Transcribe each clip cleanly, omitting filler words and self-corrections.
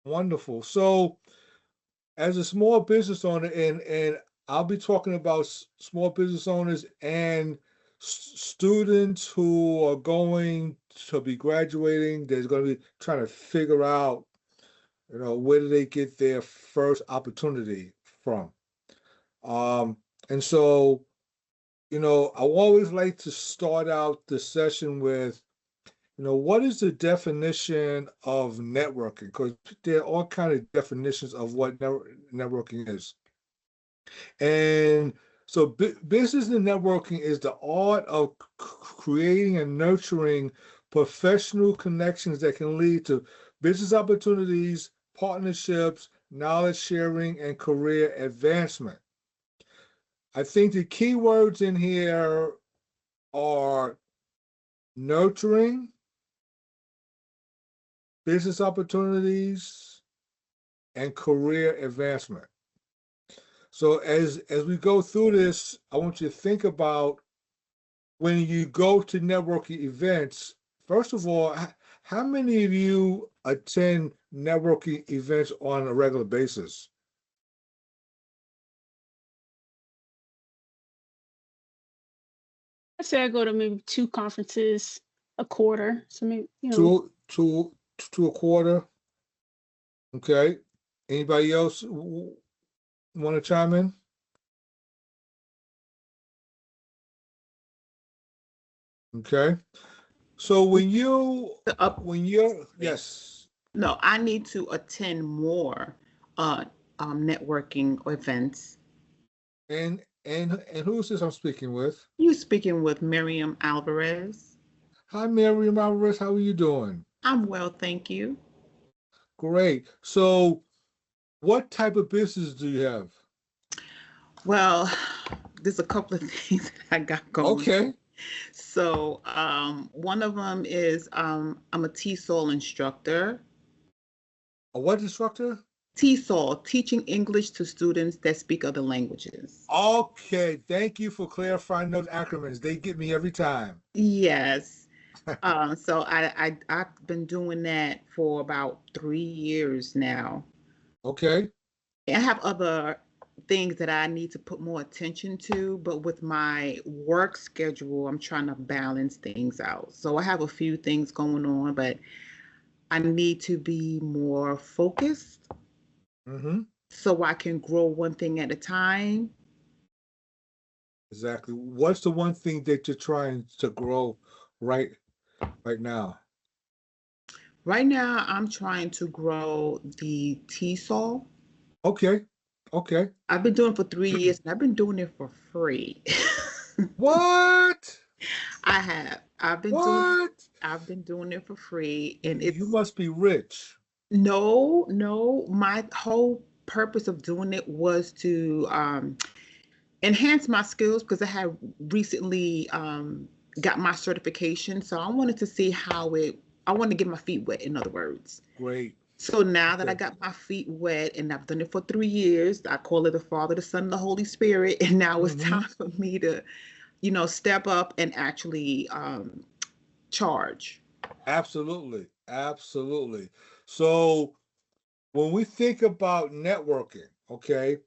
Wonderful. So, as a small business owner, and I'll be talking about small business owners and students who are going to be graduating. There's going to be trying to figure out, where do they get their first opportunity from? Um, and so, I always like to start out the session with, what is the definition of networking? Because there are all kind of definitions of what networking is. And so business and networking is the art of creating and nurturing professional connections that can lead to business opportunities, partnerships, knowledge sharing, and career advancement. I think the key words in here are nurturing, business opportunities, and career advancement. So as we go through this, I want you to think about when you go to networking events. First of all, how many of you attend networking events on a regular basis? I say I go to maybe 2 conferences a quarter. So maybe, Two a quarter. Okay. Anybody else want to chime in? Okay. So when you're yes. No, I need to attend more networking events. And who's this I'm speaking with? You speaking with Miriam Alvarez. Hi, Miriam Alvarez. How are you doing? I'm well, thank you. Great. So, what type of business do you have? Well, there's a couple of things that I got going. Okay. So, one of them is I'm a TESOL instructor. A what instructor? TESOL, teaching English to students that speak other languages. Okay, thank you for clarifying those acronyms. They get me every time. Yes. So I've been doing that for about 3 years now. Okay. I have other things that I need to put more attention to, but with my work schedule, I'm trying to balance things out. So I have a few things going on, but I need to be more focused so I can grow one thing at a time. Exactly. What's the one thing that you're trying to grow right now? Right now, I'm trying to grow the TESOL. Okay. I've been doing it for 3 years, and I've been doing it for free. What? I have. I've been doing it for free, and you must be rich. No. My whole purpose of doing it was to enhance my skills because I had recently got my certification. So I wanted to see I want to get my feet wet, in other words. Great. So now that I got my feet wet and I've done it for 3 years, I call it the Father, the Son, and the Holy Spirit. And now it's time for me to, step up and actually charge. Absolutely. So when we think about networking, okay,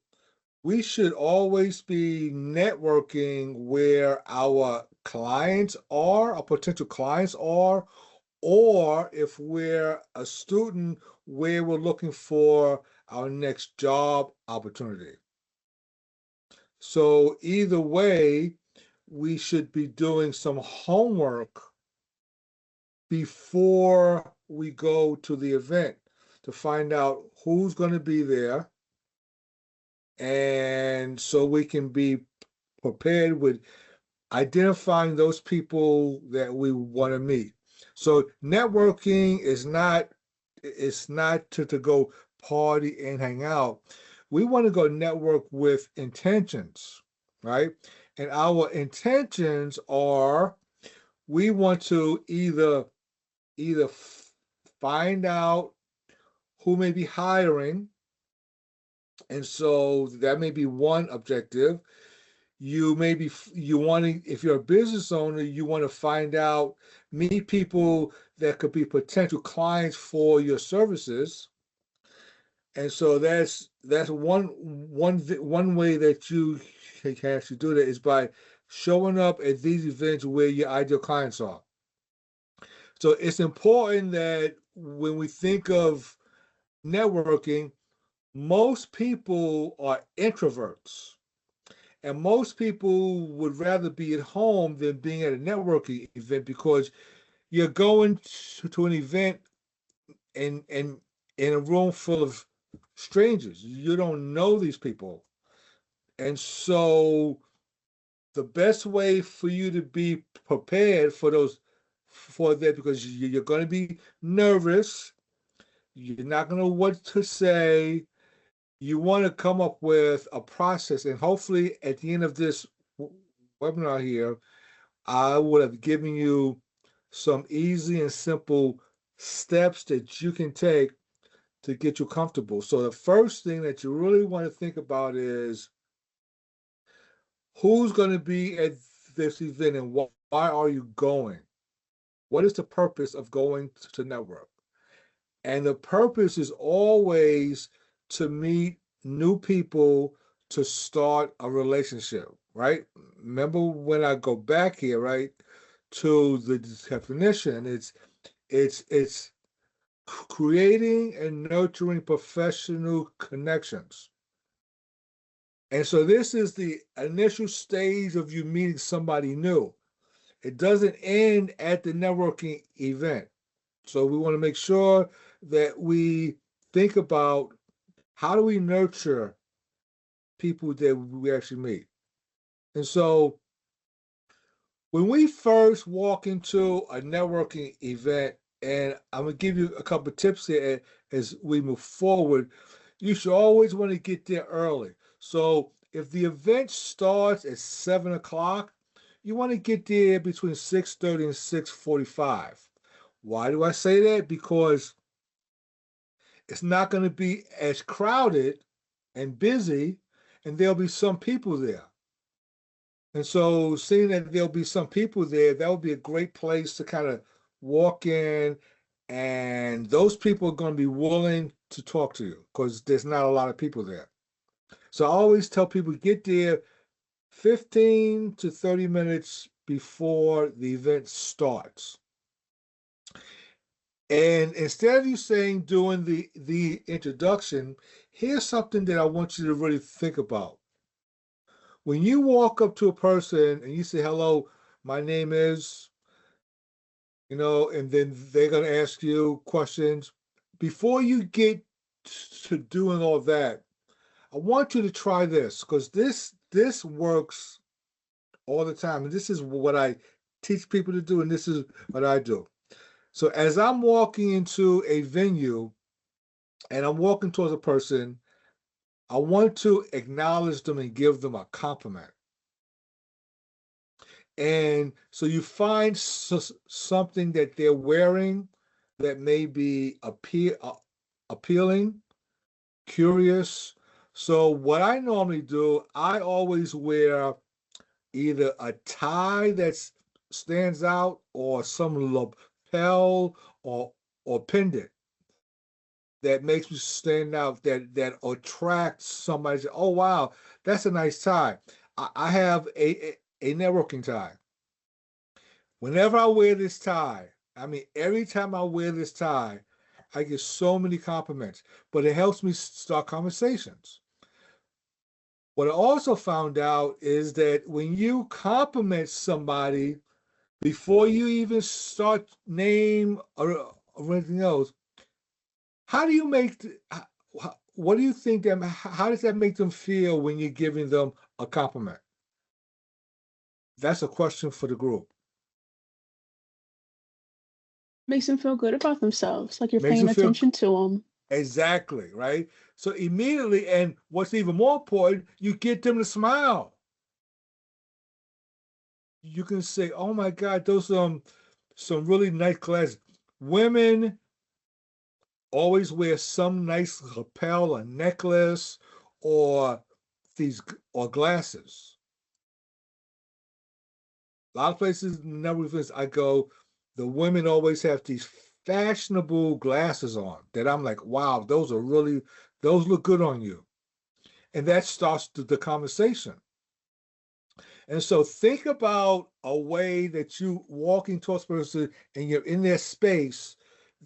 we should always be networking where our clients are, our potential clients are, or if we're a student, where we're looking for our next job opportunity. So either way, we should be doing some homework before we go to the event to find out who's going to be there, and so we can be prepared with identifying those people that we want to meet. So networking is not to go party and hang out. We want to go network with intentions, right? And our intentions are, we want to either find out who may be hiring, and so that may be one objective. If you're a business owner, you want to find out, meet people that could be potential clients for your services. And so that's one way that you can actually do that is by showing up at these events where your ideal clients are. So it's important that when we think of networking, most people are introverts. And most people would rather be at home than being at a networking event because you're going to an event in a room full of strangers. You don't know these people. And so the best way for you to be prepared for that, because you're going to be nervous, you're not going to know what to say. You want to come up with a process, and hopefully at the end of this webinar here, I would have given you some easy and simple steps that you can take to get you comfortable. So the first thing that you really want to think about is who's going to be at this event and why are you going? What is the purpose of going to network? And the purpose is always to meet new people, to start a relationship, right? Remember when I go back here, right, to the definition, it's creating and nurturing professional connections. And so this is the initial stage of you meeting somebody new. It doesn't end at the networking event. So we want to make sure that we think about how do we nurture people that we actually meet. And so when we first walk into a networking event, and I'm going to give you a couple of tips here as we move forward, you should always want to get there early. So if the event starts at 7 o'clock, you want to get there between 6:30 and 6:45. Why do I say that? Because it's not going to be as crowded and busy, and there'll be some people there. And so seeing that there'll be some people there, that would be a great place to kind of walk in, and those people are going to be willing to talk to you because there's not a lot of people there. So I always tell people get there 15 to 30 minutes before the event starts. And instead of you saying doing the introduction, here's something that I want you to really think about. When you walk up to a person and you say, hello, my name is, and then they're going to ask you questions. Before you get to doing all that, I want you to try this because this works all the time. And this is what I teach people to do, and this is what I do. So as I'm walking into a venue and I'm walking towards a person, I want to acknowledge them and give them a compliment. And so you find something that they're wearing that may be appealing, curious. So what I normally do, I always wear either a tie that stands out or some lapel or pendant that makes me stand out, that attracts somebody. Say, oh wow, that's a nice tie. I have a networking tie. Whenever I wear this tie, I mean every time I wear this tie, I get so many compliments. But it helps me start conversations. What I also found out is that when you compliment somebody before you even start name or anything else, how do you make? What do you think them? How does that make them feel when you're giving them a compliment? That's a question for the group. Makes them feel good about themselves, like you're Makes paying them feel attention to them. exactly right. So immediately, and what's even more important, you get them to smile. You can say, "Oh my God, those some really nice glasses." Women always wear some nice lapel, a necklace, or these or glasses. A lot of places, number of places I go, the women always have these fashionable glasses on that I'm like, wow, those are really Those look good on you. And that starts the conversation. And so think about a way that you walking towards a person and you're in their space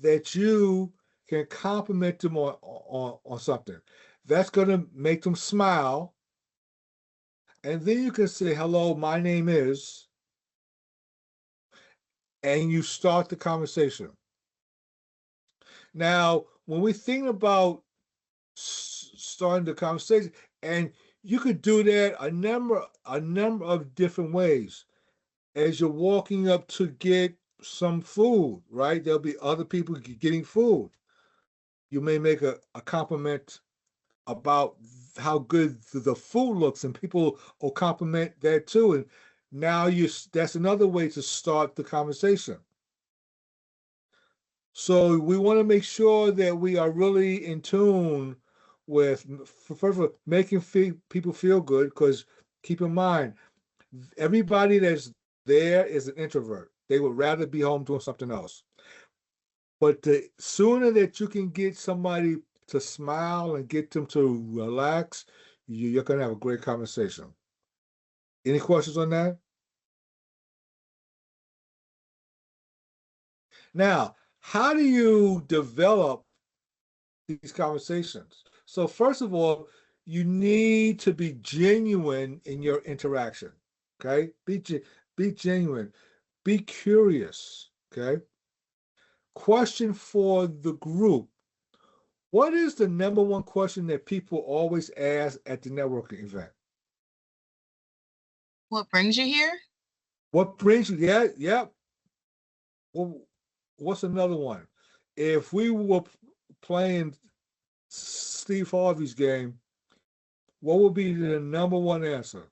that you can compliment them on something. That's going to make them smile. And then you can say, hello, my name is, and you start the conversation. Now, when we think about starting the conversation, and you could do that a number of different ways. As you're walking up to get some food, right? There'll be other people getting food. You may make a compliment about how good the food looks, and people will compliment that too. And now that's another way to start the conversation. So we want to make sure that we are really in tune with, first of all, making people feel good, because keep in mind, everybody that's there is an introvert. They would rather be home doing something else. But the sooner that you can get somebody to smile and get them to relax, you're going to have a great conversation. Any questions on that? Now, how do you develop these conversations? So first of all, you need to be genuine in your interaction. Okay, be genuine, be curious. Okay. Question for the group: what is the number one question that people always ask at the networking event? What brings you here? What brings you? Yeah. Well, what's another one? If we were playing Steve Harvey's game, what would be the number one answer?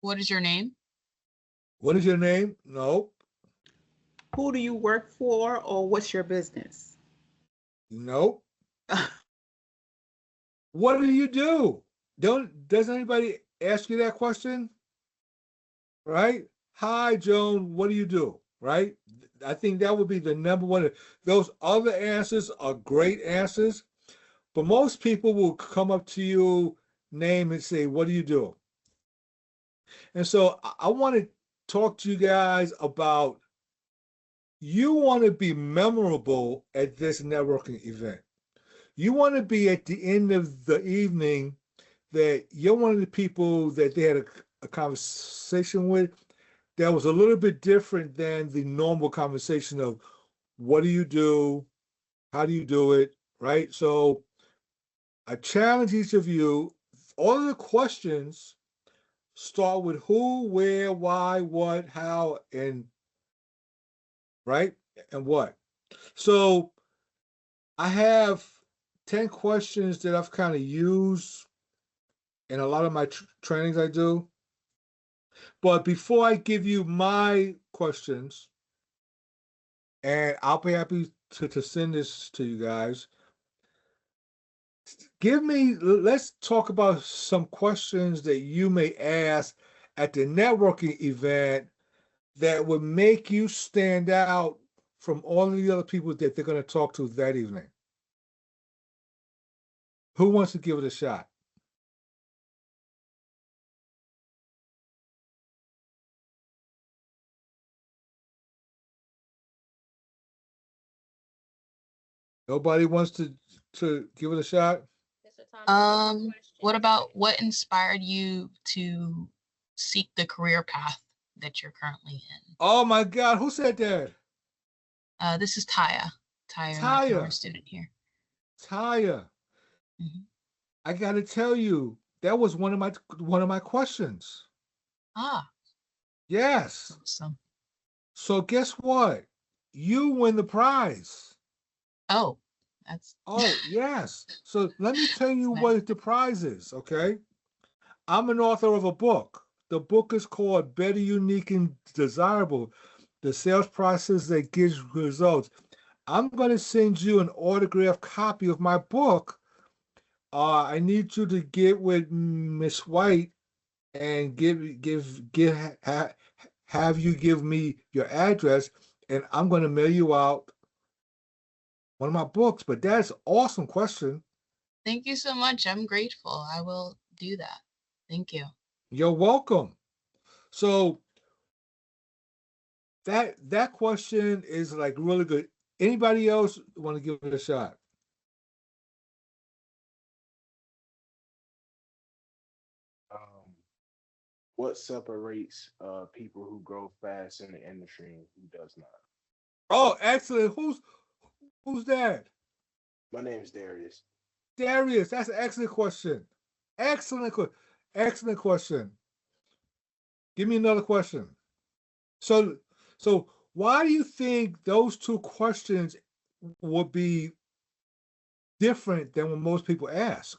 What is your name? What is your name? No. Who do you work for, or what's your business? Nope. What do you do? Doesn't anybody ask you that question? Right? Hi, Joan, what do you do? Right? I think that would be the number one. Those other answers are great answers, but most people will come up to you, name, and say, what do you do? And so I want to talk to you guys about, you want to be memorable at this networking event. You want to be at the end of the evening that you're one of the people that they had a conversation with that was a little bit different than the normal conversation of what do you do? How do you do it? Right? So I challenge each of you, all of the questions start with who, where, why, what, how, and right? And what. So I have 10 questions that I've kind of used in a lot of my trainings I do. But before I give you my questions, and I'll be happy to send this to you guys, let's talk about some questions that you may ask at the networking event that would make you stand out from all of the other people that they're going to talk to that evening. Who wants to give it a shot? Nobody wants to give it a shot? What about what inspired you to seek the career path that you're currently in? Oh my God, who said that? This is Taya. Taya. Our student here. Taya. Mhm. I got to tell you, that was one of my questions. Ah, Yes. awesome. So guess what? You win the prize. Oh, that's Oh, yes. So let me tell you nice. what the prize is, okay? I'm an author of a book. The book is called Better, Unique, and Desirable: The Sales Process That Gives Results. I'm going to send you an autographed copy of my book. I need you to get with Miss White and have you give me your address, and I'm going to mail you out one of my books. But that's an awesome question. Thank you so much. I'm grateful. I will do that. Thank you. You're welcome. So that question is like really good. Anybody else want to give it a shot? What separates people who grow fast in the industry and who does not? Oh, excellent. Who's that? My name is Darius. Darius. That's an excellent question. Excellent question. Give me another question. So why do you think those two questions would be different than what most people ask?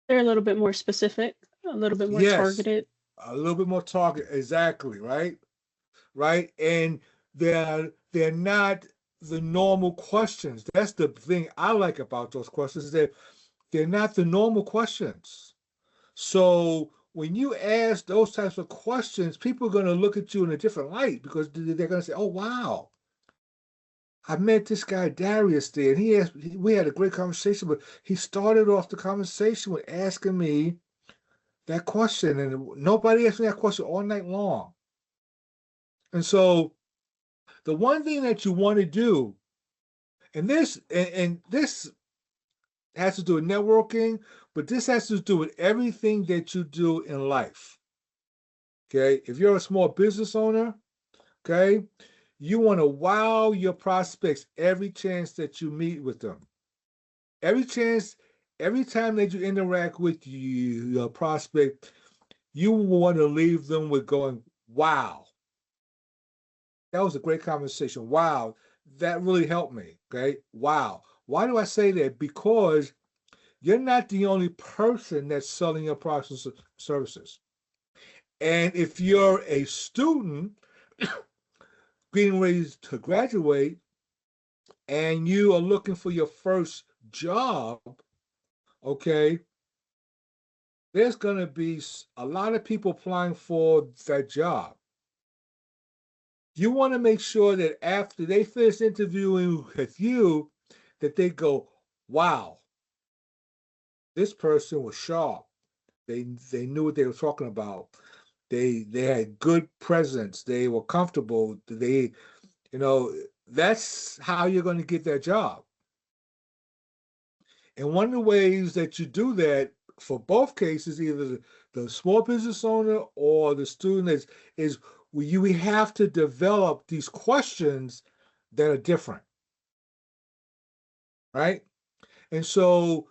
They're a little bit more specific, a little bit more Yes, targeted. a little bit more target. Exactly, right? Right? And they're not the normal questions. That's the thing I like about those questions, is that they're not the normal questions. So when you ask those types of questions, people are going to look at you in a different light, because they're going to say, "Oh, wow, I met this guy Darius there, and we had a great conversation, but he started off the conversation with asking me that question, and nobody asked me that question all night long." And so the one thing that you want to do, and this has to do with networking, but this has to do with everything that you do in life. Okay, if you're a small business owner, okay, you want to wow your prospects every chance that you meet with them. Every chance, every time that you interact with your prospect, you want to leave them with going, "Wow, that was a great conversation. Wow, that really helped me." Okay, wow. Why do I say that? Because you're not the only person that's selling your products and services. And if you're a student getting ready to graduate and you are looking for your first job, okay, there's going to be a lot of people applying for that job. You want to make sure that after they finish interviewing with you, that they go, "Wow, this person was sharp. They knew what they were talking about. They had good presence. They were comfortable. That's how you're going to get that job." And one of the ways that you do that for both cases, either the small business owner or the student, is we have to develop these questions that are different, right? And so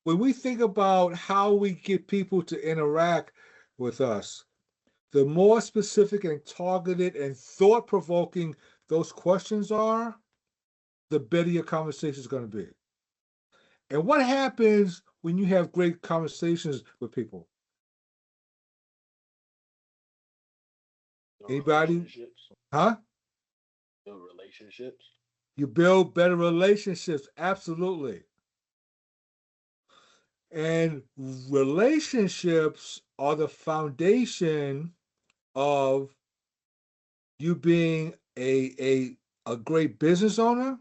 when we think about how we get people to interact with us, the more specific and targeted and thought-provoking those questions are, the better your conversation is going to be. And what happens when you have great conversations with people? Build Anybody? relationships. Huh? Build relationships. You build better relationships, absolutely. And relationships are the foundation of you being a great business owner,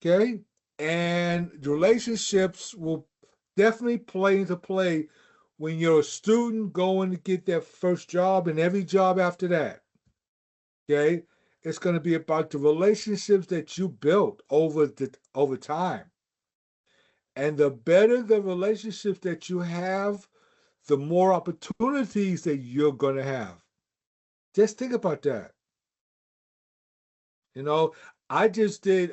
okay? And relationships will definitely play when you're a student going to get their first job, and every job after that, okay? It's going to be about the relationships that you built over time. And the better the relationships that you have, the more opportunities that you're going to have. Just think about that. You know, I just did.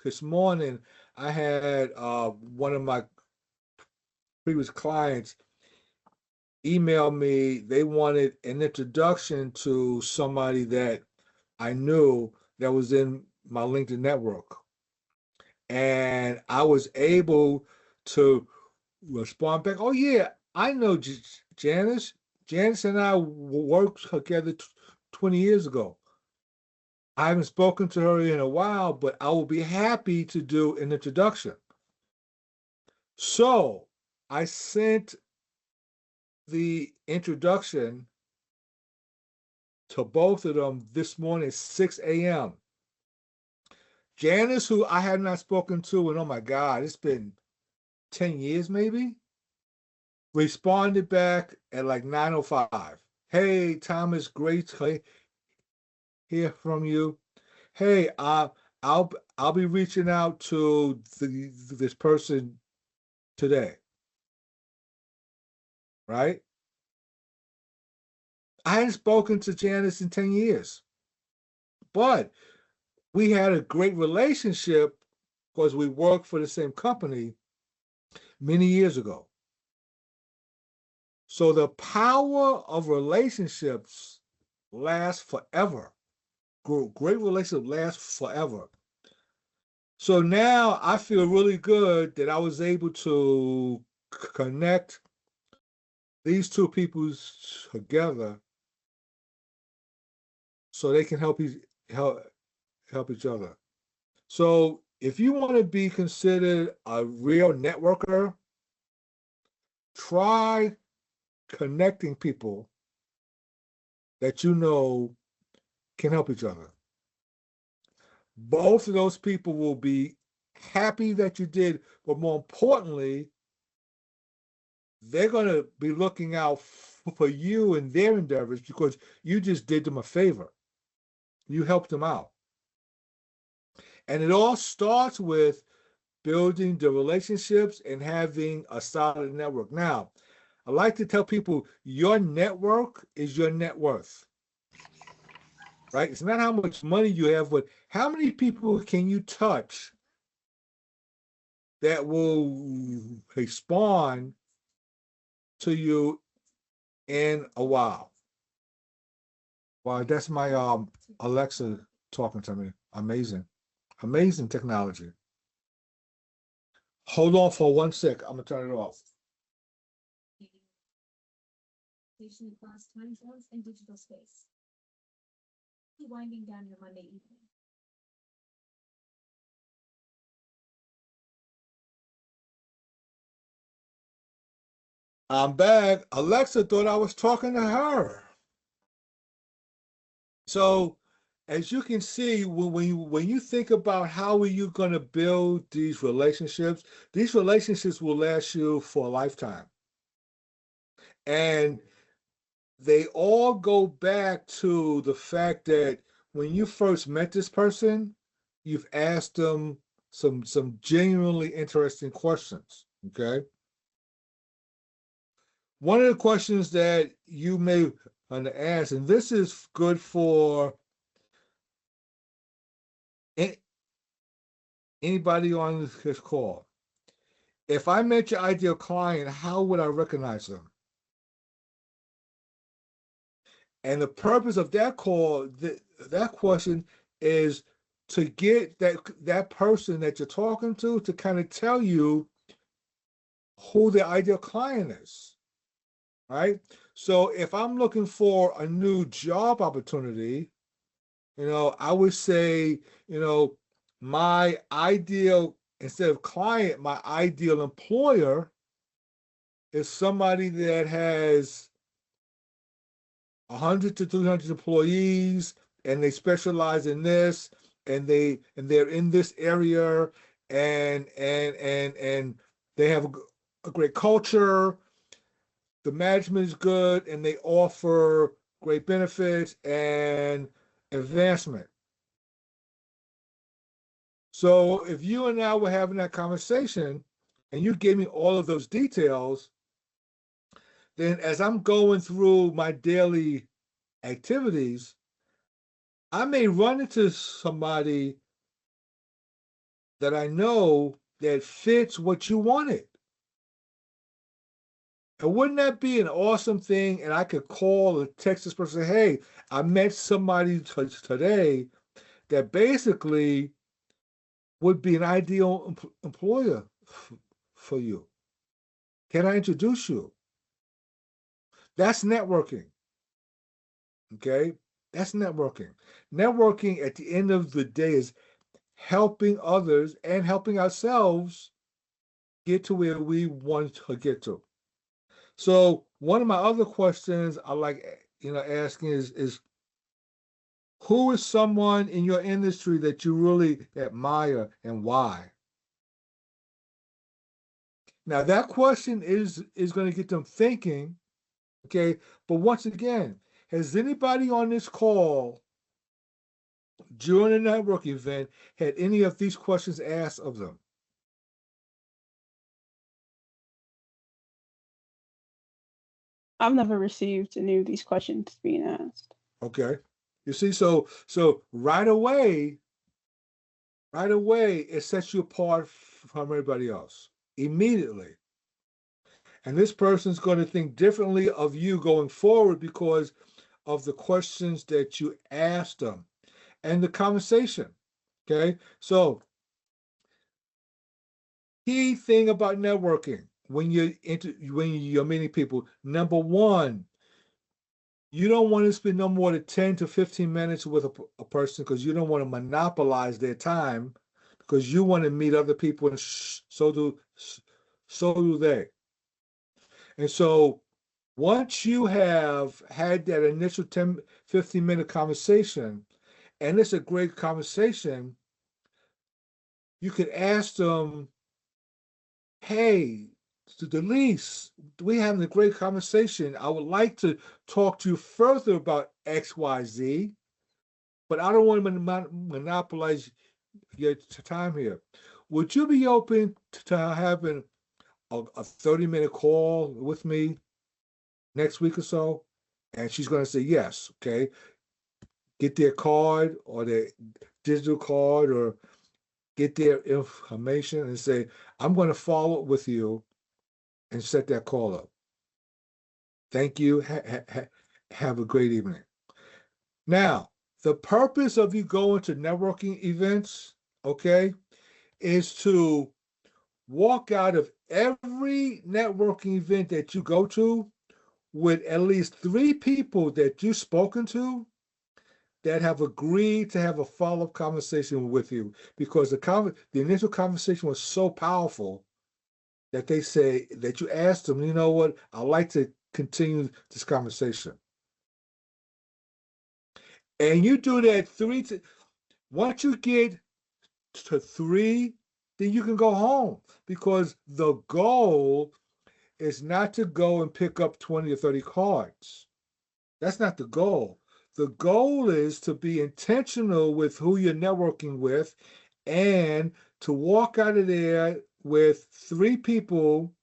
This morning I had one of my previous clients email me. They wanted an introduction to somebody that I knew that was in my LinkedIn network, and I was able to respond back. "Oh yeah, I know Janice. Janice and I worked together 20 years ago. I haven't spoken to her in a while, but I will be happy to do an introduction." So I sent the introduction to both of them this morning at 6 a.m. Janice, who I had not spoken to, and oh my God, it's been 10 years maybe, responded back at like 9:05. Hey, Thomas, great to hear from you. Hey, I'll be reaching out to this person today, right? I hadn't spoken to Janice in 10 years, but we had a great relationship because we worked for the same company many years ago. So the power of relationships lasts forever. Great relationships last forever. So now I feel really good that I was able to connect these two people together so they can help each other. So if you want to be considered a real networker, try connecting people that you know can help each other. Both of those people will be happy that you did, but more importantly, they're going to be looking out for you and their endeavors because you just did them a favor. You helped them out. And it all starts with building the relationships and having a solid network. Now, I like to tell people your network is your net worth, right? It's not how much money you have, but how many people can you touch that will respond to you in a while. Wow, that's my Alexa talking to me. Amazing. Amazing technology. Hold on for 1 sec. I'm gonna turn it off. Class time zones and digital space. Winding down your Monday evening. I'm back. Alexa thought I was talking to her. So, as you can see, when you think about how are you going to build these relationships will last you for a lifetime. And they all go back to the fact that when you first met this person, you've asked them some genuinely interesting questions, okay? One of the questions that you may want to ask, and this is good for anybody on this call. If I met your ideal client, how would I recognize them? And the purpose of that call, that question is to get that person that you're talking to kind of tell you who the ideal client is, right? So if I'm looking for a new job opportunity, I would say, my ideal, instead of client, my ideal employer is somebody that has 100 to 300 employees and they specialize in this and they're in this area and they have a great culture, the management is good, and they offer great benefits and advancement. So if you and I were having that conversation and you gave me all of those details, then as I'm going through my daily activities, I may run into somebody that I know that fits what you wanted. And wouldn't that be an awesome thing? And I could call or text this person and say, hey, I met somebody today that basically would be an ideal employer for you. Can I introduce you? That's networking. Okay? That's networking. Networking at the end of the day is helping others and helping ourselves get to where we want to get to. So one of my other questions I like, asking is Who is someone in your industry that you really admire and why? Now that question is going to get them thinking, okay? But once again, has anybody on this call during a network event had any of these questions asked of them? I've never received any of these questions being asked. Okay. You see, so right away, it sets you apart from everybody else immediately. And this person's going to think differently of you going forward because of the questions that you asked them and the conversation. Okay. So, key thing about networking when you're meeting people, number one, you don't want to spend no more than 10 to 15 minutes with a person because you don't want to monopolize their time because you want to meet other people and so do they. And so once you have had that initial 10, 15-minute conversation, and it's a great conversation, you could ask them, hey, Delise, we're having a great conversation. I would like to talk to you further about XYZ, but I don't want to monopolize your time here. Would you be open to having a 30-minute call with me next week or so? And she's going to say yes. Okay. Get their card or their digital card or get their information and say, I'm going to follow up with you and set that call up. Thank you. Have a great evening. Now, the purpose of you going to networking events, okay, is to walk out of every networking event that you go to with at least 3 people that you've spoken to that have agreed to have a follow-up conversation with you because the initial conversation was so powerful that they say that you asked them, you know what, I'd like to continue this conversation. And you do that once you get to 3, then you can go home because the goal is not to go and pick up 20 or 30 cards. That's not the goal. The goal is to be intentional with who you're networking with and to walk out of there with 3 people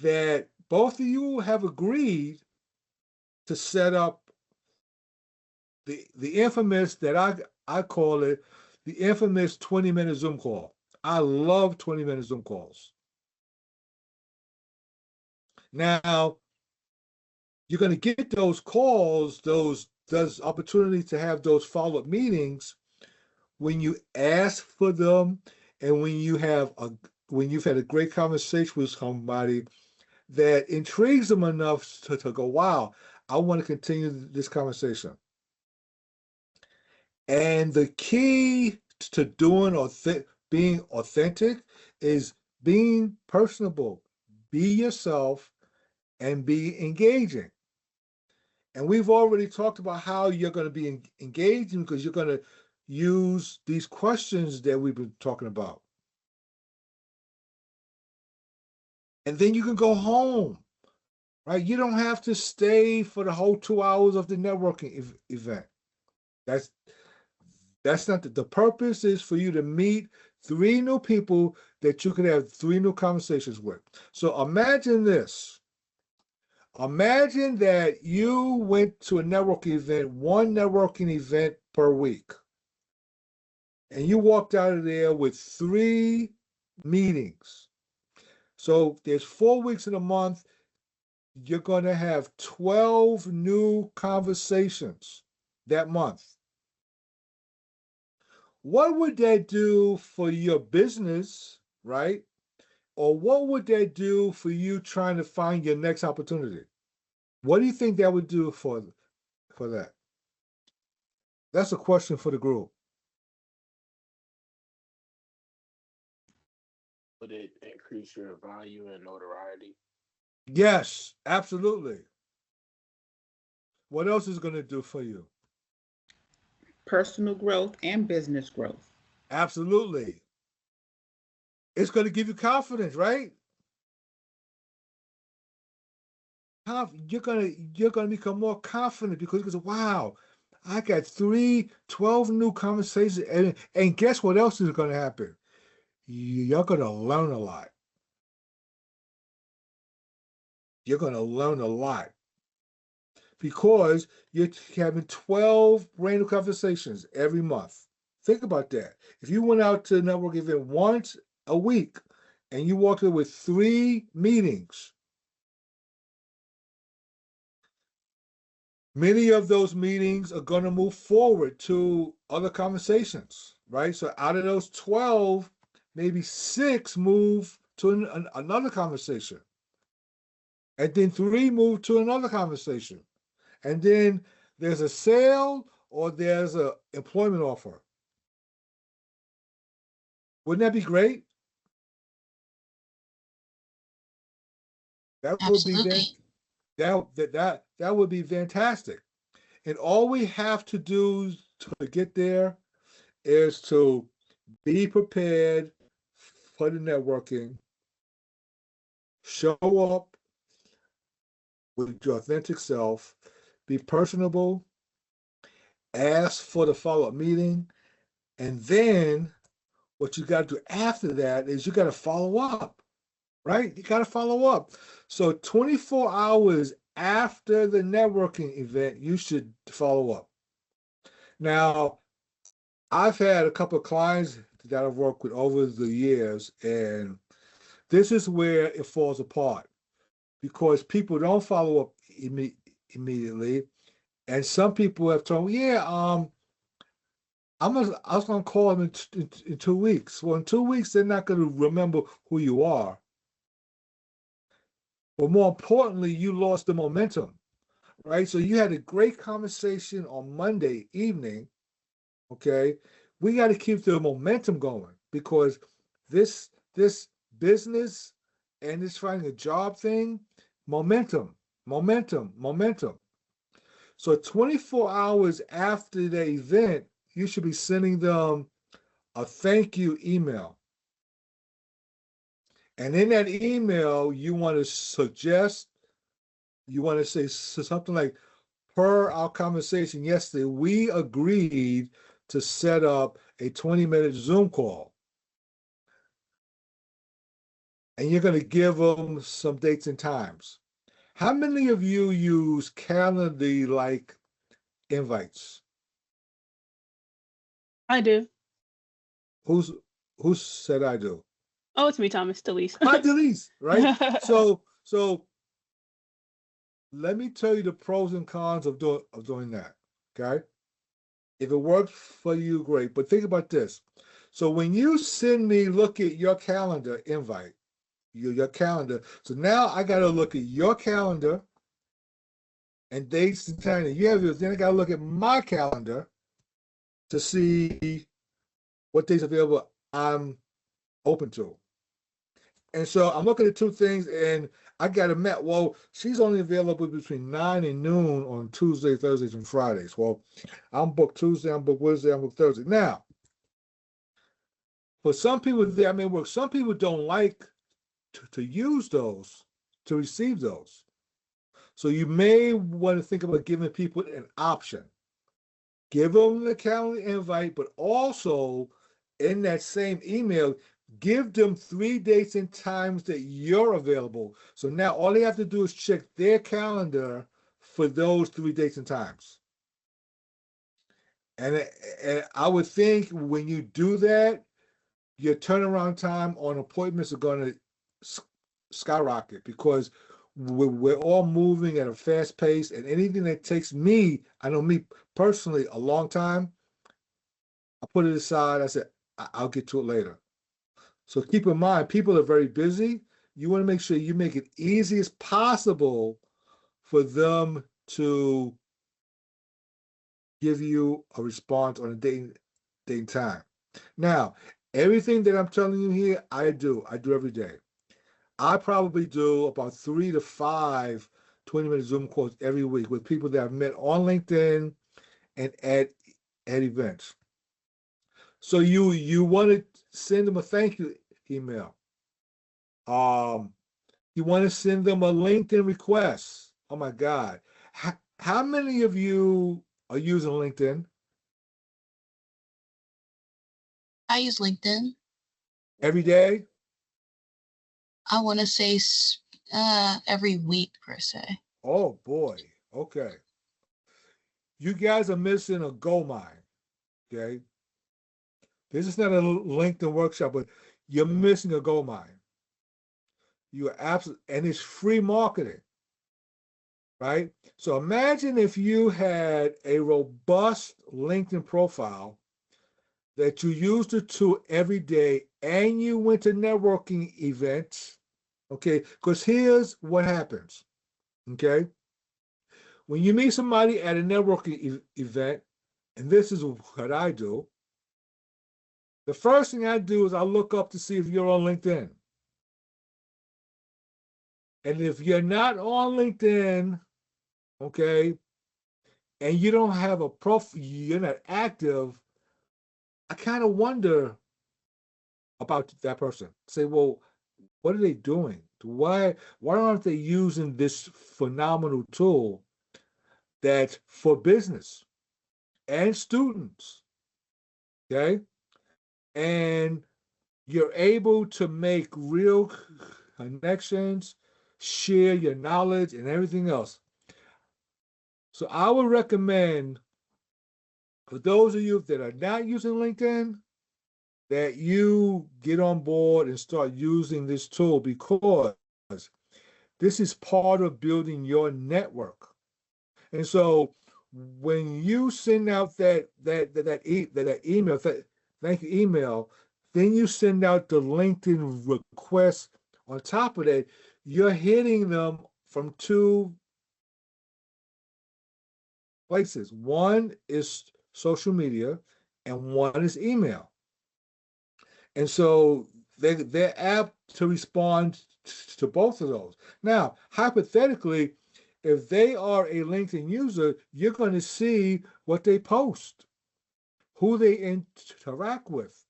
that both of you have agreed to set up the infamous that I call it the infamous 20-minute Zoom call. I love 20-minute Zoom calls. Now, you're going to get those calls, those opportunities to have those follow-up meetings when you ask for them and when you've had a great conversation with somebody that intrigues them enough to go, wow, I want to continue this conversation. And the key to being authentic is being personable, be yourself, and be engaging. And we've already talked about how you're going to be engaging because you're going to use these questions that we've been talking about. And then you can go home, right? You don't have to stay for the whole 2 hours of the networking event. That's not the purpose is for you to meet 3 new people that you could have 3 new conversations with. So imagine this. Imagine that you went to a networking event, 1 networking event per week, and you walked out of there with 3 meetings. So there's 4 weeks in a month. You're going to have 12 new conversations that month. What would that do for your business, right? Or what would that do for you trying to find your next opportunity? What do you think that would do for that? That's a question for the group. Would it increase your value and notoriety? Yes, absolutely. What else is going to do for you? personal growth and business growth. Absolutely. It's going to give you confidence, right? You're gonna become more confident because you go, wow, I got 12 new conversations, and guess what else is gonna happen? You're gonna learn a lot. You're gonna learn a lot because you're having 12 brand new conversations every month. Think about that. If you went out to a network event once a week and you walked in with 3 meetings, many of those meetings are going to move forward to other conversations, right? So out of those 12, maybe 6 move to another conversation. And then 3 move to another conversation. And then there's a sale or there's an employment offer. Wouldn't that be great? That would be Absolutely. that would be fantastic. And all we have to do to get there is to be prepared for the networking, show up with your authentic self, be personable, ask for the follow-up meeting, and then what you got to do after that is you got to follow up, right? You got to follow up. So 24 hours after the networking event, you should follow up. Now, I've had a couple of clients that I've worked with over the years, and this is where it falls apart because people don't follow up immediately. And some people have told me, yeah, I was going to call them in 2 weeks. Well, in 2 weeks, they're not going to remember who you are. But more importantly, you lost the momentum, right? So you had a great conversation on Monday evening, okay? We got to keep the momentum going because this business and this finding a job thing, momentum. So 24 hours after the event, you should be sending them a thank you email. And in that email, you want to say something like, per our conversation yesterday, we agreed to set up a 20-minute Zoom call. And you're going to give them some dates and times. How many of you use Calendly-like invites? I do. Who said I do? Oh, it's me, Thomas. Delise. Hi, Delise, right? So let me tell you the pros and cons of doing that. Okay. If it works for you, great. But think about this. So when you send me look at your calendar invite, your calendar. So now I got to look at your calendar and dates and time that you have. Then I got to look at my calendar to see what days available I'm open to. And so I'm looking at 2 things, and I got to met. Well, she's only available between 9 and noon on Tuesday, Thursdays, and Fridays. Well, I'm booked Tuesday, I'm booked Wednesday, I'm booked Thursday. Now, for some people, that may work. Some people don't like to use those, to receive those. So you may want to think about giving people an option. Give them the calendar invite, but also in that same email, give them 3 dates and times that you're available. So now all they have to do is check their calendar for those 3 dates and times. And I would think when you do that, your turnaround time on appointments are going to skyrocket because we're all moving at a fast pace, and anything that takes me, I know me personally, a long time, I put it aside. I said, I'll get to it later. So keep in mind, people are very busy. You want to make sure you make it easy as possible for them to give you a response on a date and time. Now, everything that I'm telling you here, I do every day. I probably do about 3 to 5 20-minute Zoom calls every week with people that I've met on LinkedIn and at at events. So you want to send them a thank you email. You want to send them a LinkedIn request. Oh my God. How many of you are using LinkedIn I use LinkedIn. every day? I want to say every week per se. Oh boy. Okay. You guys are missing a gold mine. Okay. This is not a LinkedIn workshop, but you're missing a gold mine. You are absolutely, and it's free marketing, right? So imagine if you had a robust LinkedIn profile that you used it to every day and you went to networking events, okay? Because here's what happens, okay? When you meet somebody at a networking event, and this is what I do, the first thing I do is I look up to see if you're on LinkedIn. And if you're not on LinkedIn, okay, and you don't have a profile, you're not active, I kind of wonder about that person. Say, well, what are they doing? Why aren't they using this phenomenal tool that for business and students? Okay. And you're able to make real connections, share your knowledge and everything else. So I would recommend for those of you that are not using LinkedIn, that you get on board and start using this tool because this is part of building your network. And so when you send out that email, thank you email, then you send out the LinkedIn request. On top of that, you're hitting them from two places. One is social media, and one is email. And so they're apt to respond to both of those. Now, hypothetically, if they are a LinkedIn user, you're going to see what they post, who they interact with.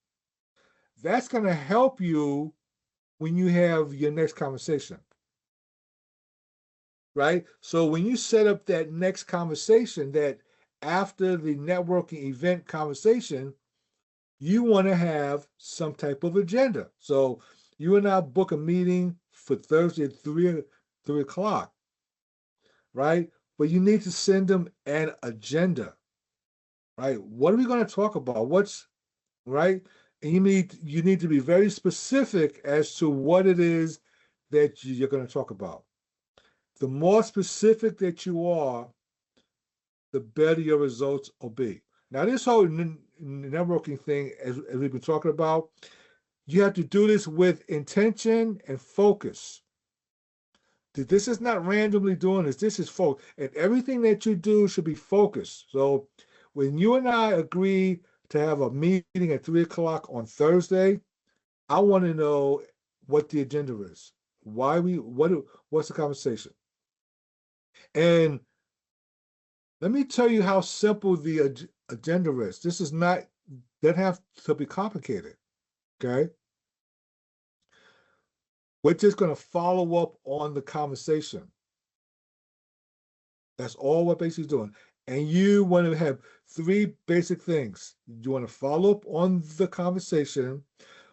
That's going to help you when you have your next conversation, right? So when you set up that next conversation, that after the networking event conversation, you want to have some type of agenda. So you and I book a meeting for Thursday at 3 o'clock, right? But you need to send them an agenda, right? What are we going to talk about? What's right? And you need to be very specific as to what it is that you're going to talk about. The more specific that you are, the better your results will be. Now, this whole networking thing, as we've been talking about, you have to do this with intention and focus. This is not randomly doing this. This is focus. And everything that you do should be focused. So when you and I agree to have a meeting at 3 o'clock on Thursday, I want to know what the agenda is. What's the conversation? And let me tell you how simple the agenda is. This is not, doesn't have to be complicated. Okay. We're just going to follow up on the conversation. That's all we're basically doing. And you want to have three basic things. You want to follow up on the conversation,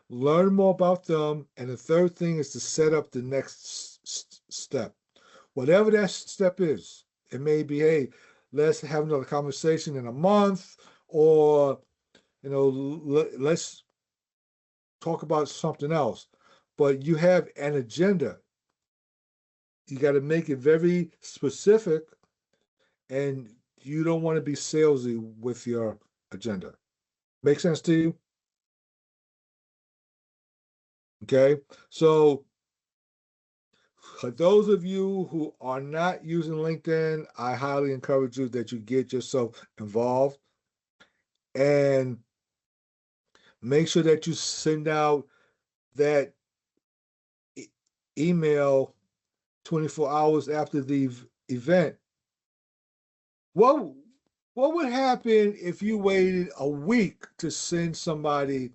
learn more about them, and the third thing is to set up the next step. Whatever that step is, it may be, hey, let's have another conversation in a month, or let's talk about something else. But you have an agenda. You got to make it very specific, and you don't want to be salesy with your agenda. Make sense to you? Okay. So for those of you who are not using LinkedIn, I highly encourage you that you get yourself involved and make sure that you send out that email 24 hours after the event. What What would happen if you waited a week to send somebody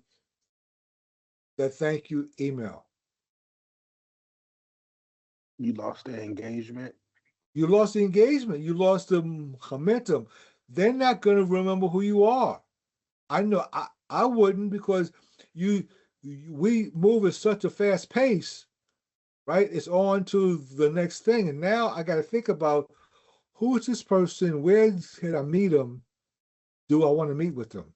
that thank you email? You lost their engagement. You lost the engagement. You lost the momentum. They're not going to remember who you are. I know I wouldn't, because we move at such a fast pace, right? It's on to the next thing. And now I got to think about, who is this person? Where can I meet them? Do I want to meet with them?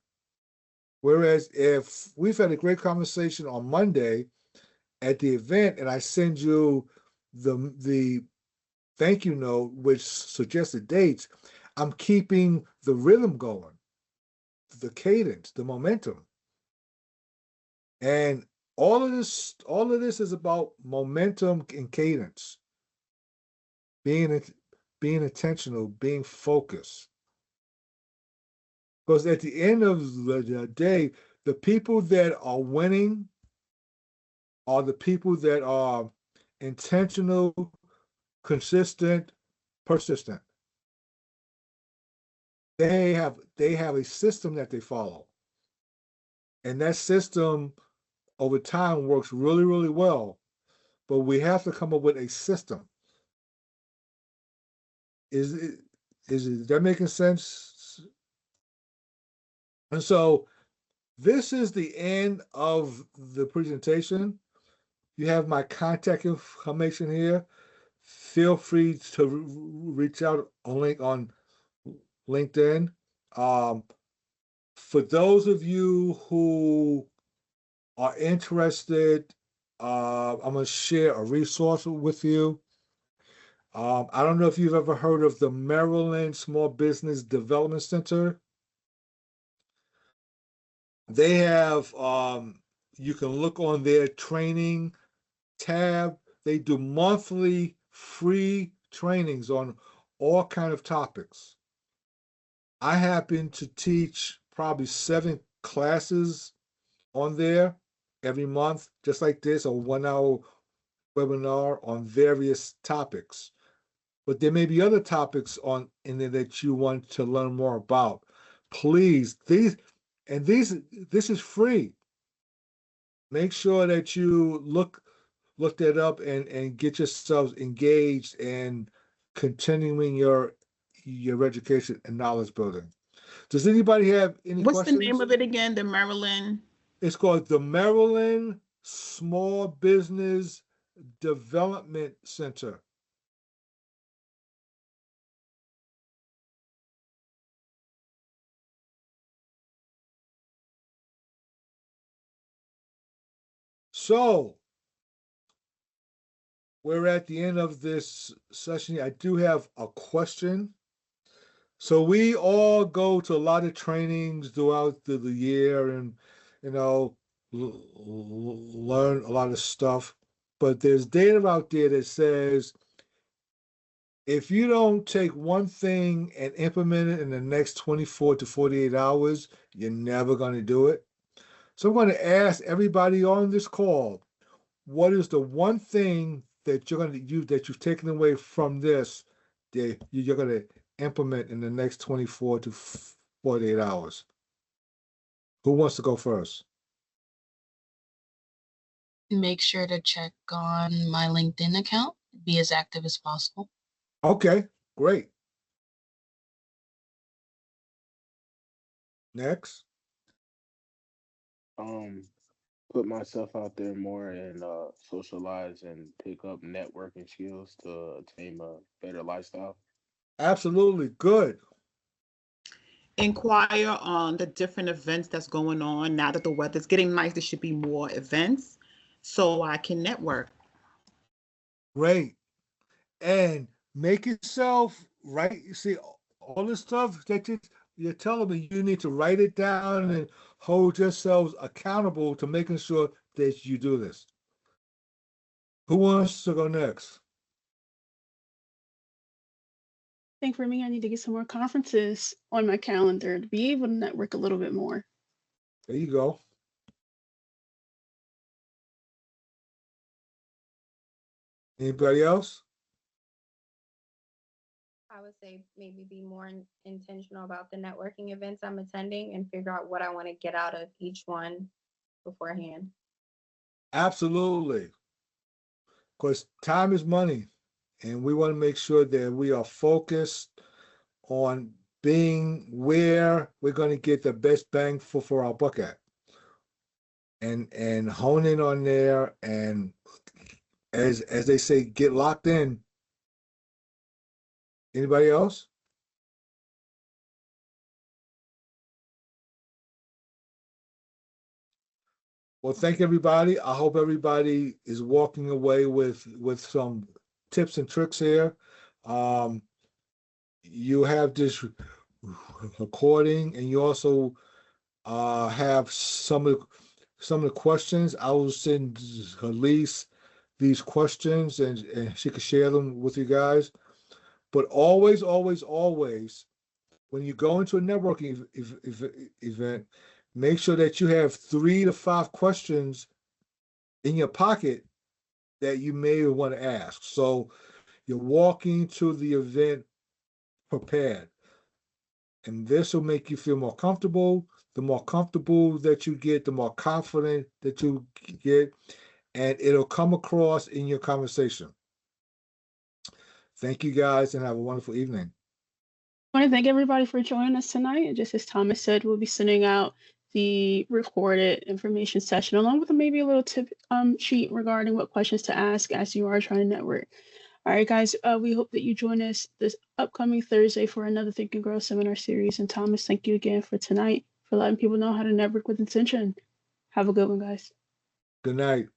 Whereas if we've had a great conversation on Monday at the event, and I send you the thank you note, which suggested dates, I'm keeping the rhythm going, the cadence, the momentum. And all of this is about momentum and cadence, being being intentional, being focused. Because at the end of the day, the people that are winning are the people that are intentional, consistent, persistent. They have a system that they follow. And that system over time works really, really well. But we have to come up with a system. Is that making sense? And so this is the end of the presentation. You have my contact information here. Feel free to reach out on LinkedIn. For those of you who are interested, I'm going to share a resource with you. I don't know if you've ever heard of the Maryland Small Business Development Center. They have, you can look on their training tab. They do monthly free trainings on all kind of topics. I happen to teach probably 7 classes on there every month, just like this, a 1-hour webinar on various topics. But there may be other topics in there that you want to learn more about. Please, this is free. Make sure that you look that up and get yourselves engaged in continuing your education and knowledge building. Does anybody have any What's questions? the name of it again? The Maryland? It's called the Maryland Small Business Development Center. So we're at the end of this session. I do have a question. So we all go to a lot of trainings throughout the year, and learn a lot of stuff. But there's data out there that says, if you don't take one thing and implement it in the next 24 to 48 hours, you're never going to do it. So I'm going to ask everybody on this call, what is the one thing that you've taken away from this that you're going to implement in the next 24 to 48 hours? Who wants to go first? Make sure to check on my LinkedIn account, be as active as possible. Okay, great. Next. Put myself out there more and socialize and pick up networking skills to attain a better lifestyle. Absolutely. Good. Inquire on the different events that's going on. Now that the weather's getting nice, there should be more events so I can network. Great. And make yourself, right? You see, all this stuff that you're telling me, you need to write it down and hold yourselves accountable to making sure that you do this. Who wants to go next? I think for me, I need to get some more conferences on my calendar to be able to network a little bit more. There you go. Anybody else? I would say maybe be more intentional about the networking events I'm attending and figure out what I want to get out of each one beforehand. Absolutely. Because time is money, and we want to make sure that we are focused on being where we're going to get the best bang for our buck at, and hone in on there, and as they say, get locked in. Anybody else? Well, thank everybody. I hope everybody is walking away with some tips and tricks here. You have this recording, and you also have some of the questions. I will send Elise these questions, and she can share them with you guys. But always, always, always, when you go into a networking event, make sure that you have 3 to 5 questions in your pocket that you may want to ask. So you're walking to the event prepared. And this will make you feel more comfortable. The more comfortable that you get, the more confident that you get, and it'll come across in your conversation. Thank you guys, and have a wonderful evening. I want to thank everybody for joining us tonight. And just as Thomas said, we'll be sending out the recorded information session along with maybe a little tip sheet regarding what questions to ask as you are trying to network. All right, guys, we hope that you join us this upcoming Thursday for another Think and Grow seminar series. And Thomas, thank you again for tonight, for letting people know how to network with intention. Have a good one, guys. Good night.